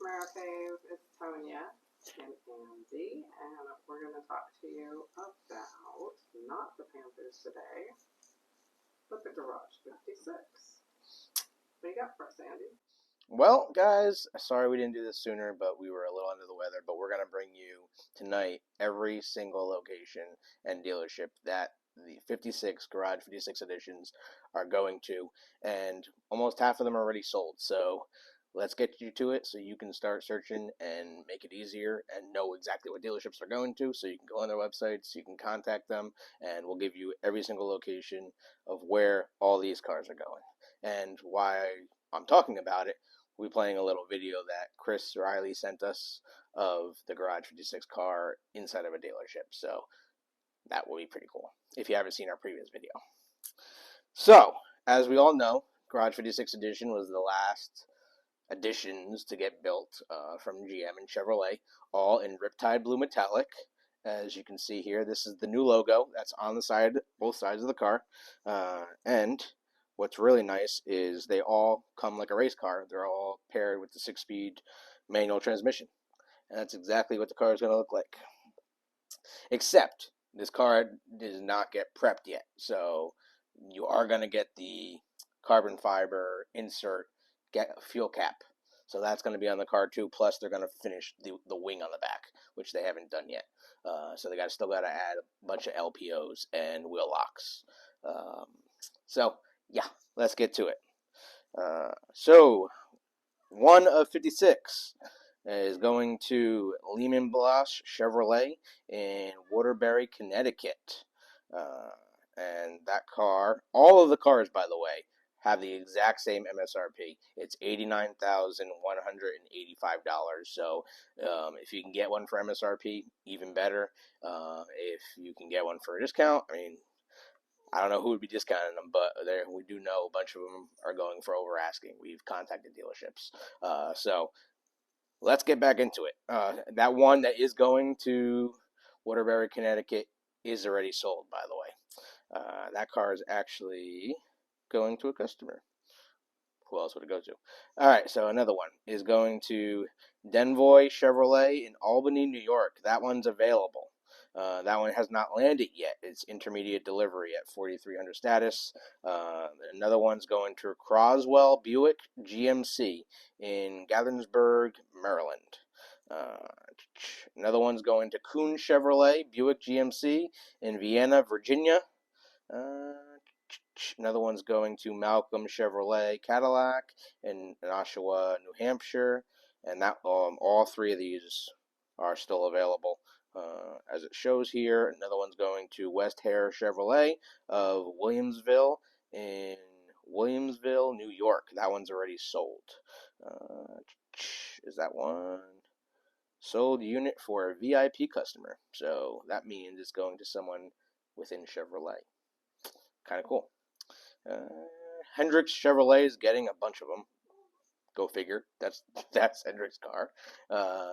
Camaro Cave. It's Tonya and Andy, and we're going to talk to you about not the Panthers today, but the Garage 56. What do you got for us, Andy? Well, guys, sorry we didn't do this sooner, but we were a little under the weather. But we're going to bring you tonight every single location and dealership that the 56 Garage 56 editions are going to, and almost half of them are already sold. So let's get you to it so you can start searching and make it easier and know exactly what dealerships they're going to, so you can go on their websites, you can contact them, and we'll give you every single location of where all these cars are going. And why I'm talking about it, we'll be playing a little video that Chris Riley sent us of the Garage 56 car inside of a dealership. So that will be pretty cool if you haven't seen our previous video. So, as we all know, Garage 56 Edition was the last additions to get built from GM and Chevrolet, all in Riptide Blue Metallic. As you can see here, this is the new logo that's on the side, both sides of the car. And what's really nice is they all come like a race car. They're all paired with the 6-speed manual transmission. And that's exactly what the car is going to look like. Except this car does not get prepped yet. So you are going to get the carbon fiber insert fuel cap. So that's going to be on the car too. Plus they're going to finish the wing on the back, which they haven't done yet. So they still got to add a bunch of LPOs and wheel locks. So yeah, let's get to it. So one of 56 is going to Lehman Blush Chevrolet in Waterbury, Connecticut. And that car, all of the cars, by the way, have the exact same MSRP. It's $89,185. So if you can get one for MSRP, even better. If you can get one for a discount, I mean, I don't know who would be discounting them, but we do know a bunch of them are going for over asking. We've contacted dealerships. So let's get back into it. That one that is going to Waterbury, Connecticut is already sold, by the way. That car is actually going to a customer. Who else would it go to? All right, so another one is going to Denvoy Chevrolet in Albany, New York. That one's available. That one has not landed yet. It's intermediate delivery at 4,300 status. Another one's going to Croswell Buick GMC in Gaithersburg, Maryland. Another one's going to Kuhn Chevrolet Buick GMC in Vienna, Virginia. Another one's going to Malcolm Chevrolet Cadillac in Oshawa, New Hampshire. And that all three of these are still available. As it shows here, another one's going to West Hare Chevrolet of Williamsville in Williamsville, New York. That one's already sold. Is that one? Sold unit for a VIP customer. So that means it's going to someone within Chevrolet. Kind of cool. Hendrick Chevrolet is getting a bunch of them. Go figure. That's Hendrick's car.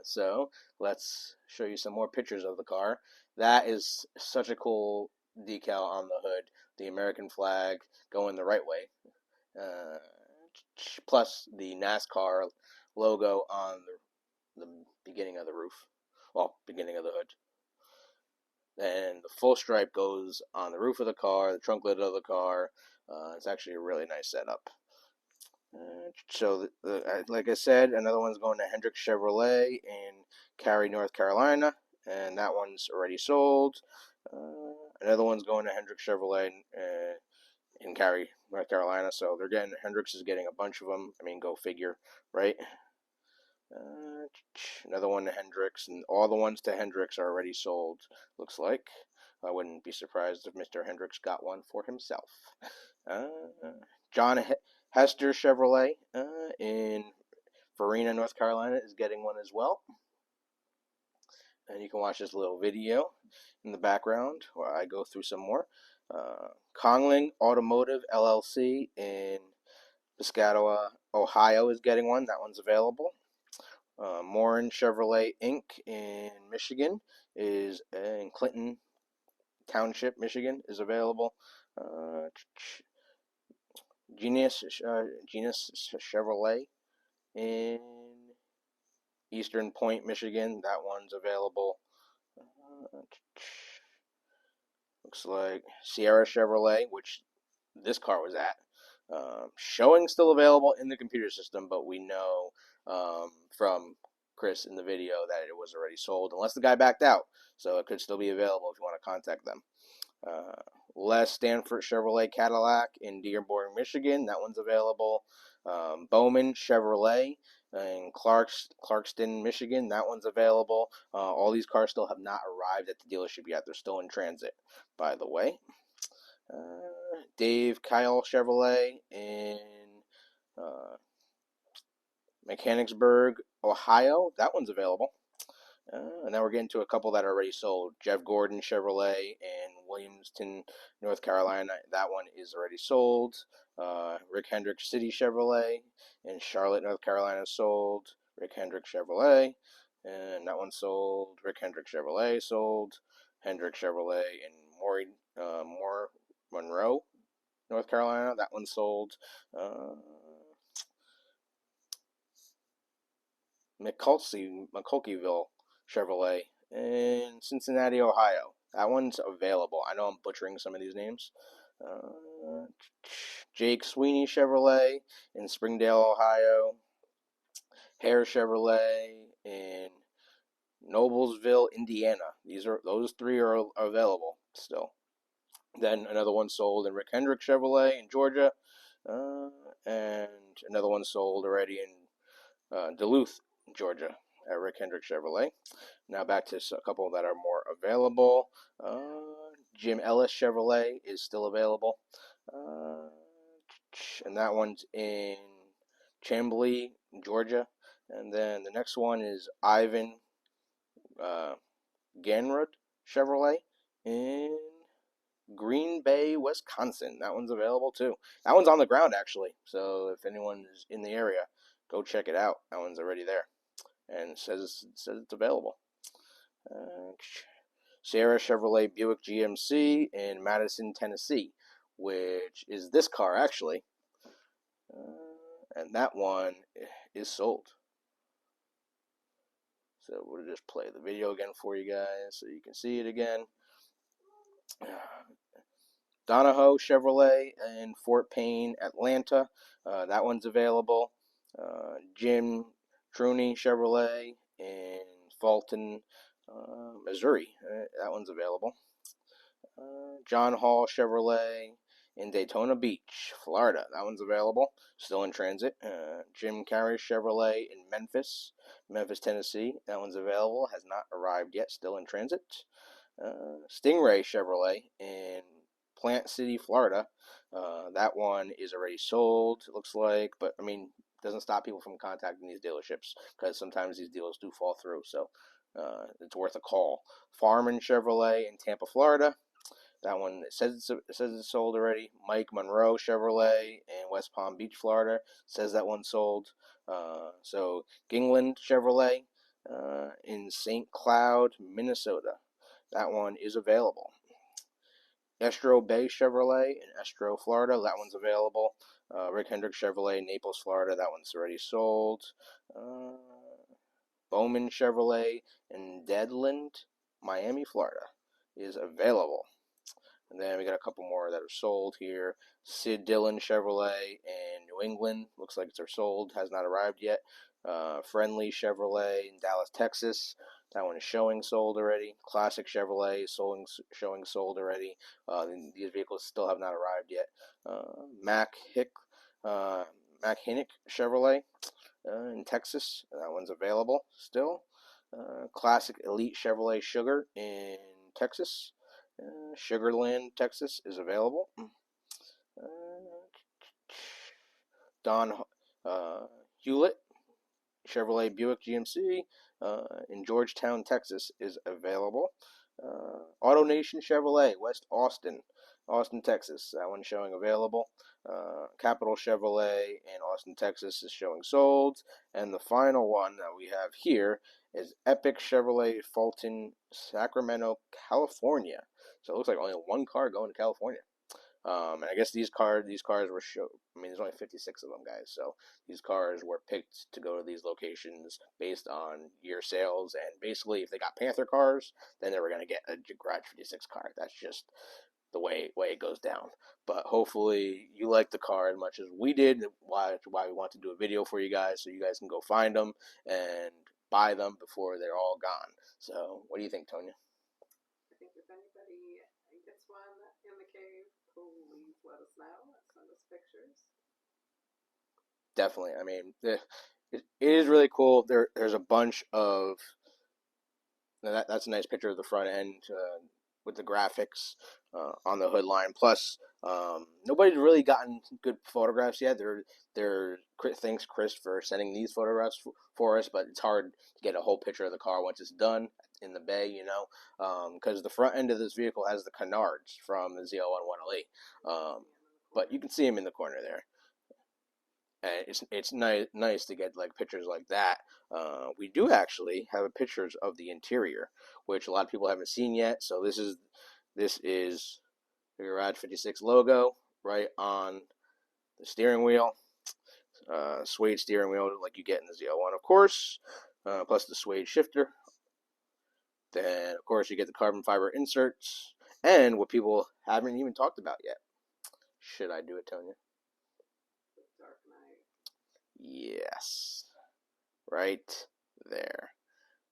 So let's show you some more pictures of the car. That is such a cool decal on the hood. The American flag going the right way. Plus the NASCAR logo on the beginning of the roof. Well, beginning of the hood. And the full stripe goes on the roof of the car, the trunk lid of the car. It's actually a really nice setup. So, like I said, another one's going to Hendrick Chevrolet in Cary, North Carolina, and that one's already sold. Another one's going to Hendrick Chevrolet in Cary, North Carolina. So Hendricks is getting a bunch of them. I mean, go figure, right? Another one to Hendricks, and all the ones to Hendricks are already sold, looks like. I wouldn't be surprised if Mr. Hendricks got one for himself. John Hester Chevrolet in Farina, North Carolina is getting one as well. And you can watch this little video in the background where I go through some more. Congling Automotive LLC in Piscataway, Ohio is getting one. That one's available. Morin Chevrolet Inc. in Michigan is in Clinton Township, Michigan is available. Genus Chevrolet in Eastern Point, Michigan. That one's available. Looks like Sierra Chevrolet, which this car was at. Showing still available in the computer system, but we know from Chris in the video that it was already sold, unless the guy backed out. So it could still be available if you want to contact them. Les Stanford Chevrolet Cadillac in Dearborn, Michigan. That one's available. Bowman Chevrolet in Clarkston, Michigan. That one's available. All these cars still have not arrived at the dealership yet. They're still in transit, by the way. Dave Kyle Chevrolet in Mechanicsburg, Ohio. That one's available. And now we're getting to a couple that are already sold. Jeff Gordon Chevrolet in Williamston, North Carolina. That one is already sold. Rick Hendrick City Chevrolet in Charlotte, North Carolina sold. Rick Hendrick Chevrolet. And that one sold. Rick Hendrick Chevrolet sold. Hendrick Chevrolet in Monroe, North Carolina. That one sold. McCulkeyville Chevrolet in Cincinnati, Ohio. That one's available. I know I'm butchering some of these names. Jake Sweeney Chevrolet in Springdale, Ohio. Hare Chevrolet in Noblesville, Indiana. Those three are available still. Then another one sold in Rick Hendrick Chevrolet in Georgia, and another one sold already in Duluth, Georgia, at Rick Hendrick Chevrolet. Now back to a couple that are more available. Jim Ellis Chevrolet is still available, and that one's in Chamblee, Georgia. And then the next one is Ivan Ganrud Chevrolet in Green Bay, Wisconsin. That one's available too. That one's on the ground actually. So if anyone is in the area, go check it out. That one's already there, and it says it's available. Sierra Chevrolet Buick GMC in Madison, Tennessee, which is this car actually, and that one is sold. So we'll just play the video again for you guys so you can see it again. Donahoe Chevrolet in Fort Payne, Atlanta. That one's available. Jim Truney Chevrolet in Fulton, Missouri. That one's available. John Hall Chevrolet in Daytona Beach, Florida. That one's available. Still in transit. Jim Carey Chevrolet in Memphis, Tennessee. That one's available. Has not arrived yet. Still in transit. Stingray Chevrolet in Plant City, Florida. That one is already sold, it looks like, but I mean, doesn't stop people from contacting these dealerships because sometimes these deals do fall through, so it's worth a call. Farman Chevrolet in Tampa, Florida. That one, it says it's sold already. Mike Monroe Chevrolet in West Palm Beach, Florida. Says that one's sold. So Gingland Chevrolet in St. Cloud, Minnesota. That one is available. Estro Bay Chevrolet in Estro, Florida. That one's available. Rick Hendrick Chevrolet, Naples, Florida. That one's already sold. Bowman Chevrolet in Deadland, Miami, Florida is available. And then we got a couple more that are sold here. Sid Dillon Chevrolet in New England. Looks like they're sold. Has not arrived yet. Friendly Chevrolet in Dallas, Texas. That one is showing sold already. Classic Chevrolet showing sold already. These vehicles still have not arrived yet. Mack Hinnick Chevrolet in Texas. That one's available still. Classic Elite Chevrolet Sugar in Texas. Sugarland, Texas is available. Don Hewlett Chevrolet Buick GMC in Georgetown, Texas is available. Auto Nation Chevrolet, West Austin, Texas. That one's showing available. Capital Chevrolet in Austin, Texas is showing sold. And the final one that we have here is Epic Chevrolet Fulton, Sacramento, California. So it looks like only one car going to California. And I guess these cars were I mean, there's only 56 of them, guys. So these cars were picked to go to these locations based on year sales. And basically, if they got Panther cars, then they were going to get a Garage 56 car. That's just the way it goes down. But hopefully you like the car as much as we did. Why we want to do a video for you guys, so you guys can go find them and buy them before they're all gone. So what do you think, Tonya? I think if anybody gets one in the cave, please let us know. Send us pictures. Definitely. I mean, it is really cool. There's a bunch of that's a nice picture of the front end with the graphics on the hood line. Plus, nobody's really gotten good photographs yet. Thanks, Chris, for sending these photographs for us, but it's hard to get a whole picture of the car once it's done in the bay, you know, because the front end of this vehicle has the canards from the ZL1 1LE, but you can see them in the corner there. And it's nice to get like pictures like that. We do actually have pictures of the interior, which a lot of people haven't seen yet. So this is the Garage 56 logo right on the steering wheel. Suede steering wheel like you get in the ZL1, of course, plus the suede shifter. Then, of course, you get the carbon fiber inserts, and what people haven't even talked about yet. Should I do it, Tonya? Dark Knight. Yes. Right there.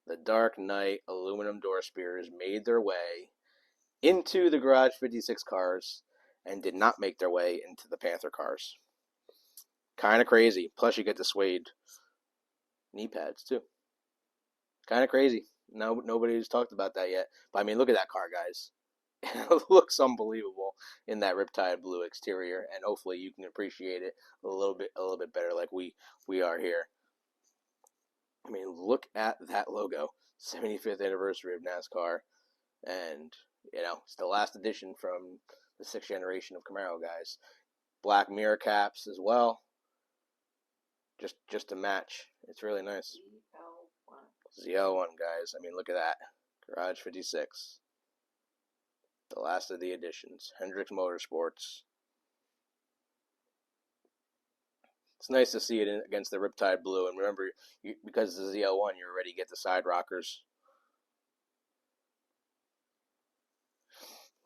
The Dark Knight aluminum door spears made their way into the Garage 56 cars and did not make their way into the Panther cars. Kind of crazy. Plus, you get the suede knee pads, too. Kind of crazy. No, nobody's talked about that yet. But, I mean, look at that car, guys. It looks unbelievable in that Riptide blue exterior, and hopefully you can appreciate it a little bit better like we are here. I mean, look at that logo. 75th anniversary of NASCAR, and you know, it's the last edition from the 6th generation of Camaro, guys. Black mirror caps as well. Just to match. It's really nice. ZL1, guys. I mean, look at that. Garage 56. The last of the editions. Hendrick Motorsports. It's nice to see it against the Riptide blue. And remember, because it's the ZL1, you already get the side rockers.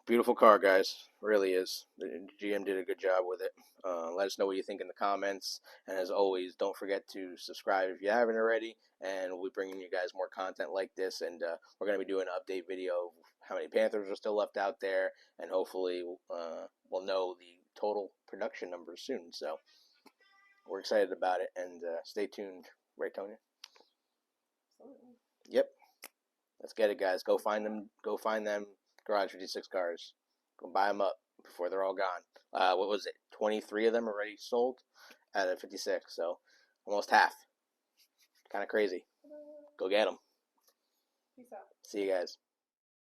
Beautiful car, guys. Really is. The GM did a good job with it. Let us know what you think in the comments. And as always, don't forget to subscribe if you haven't already. And we'll be bringing you guys more content like this. And we're going to be doing an update video of how many Panthers are still left out there. And hopefully we'll know the total production numbers soon. So we're excited about it. And stay tuned. Right, Tonya? Yep. Let's get it, guys. Go find them. Go find them. Garage 56 cars. Go buy them up before they're all gone. What was it? 23 of them already sold out of 56, so almost half. Kind of crazy. Go get them. Peace out. See you guys.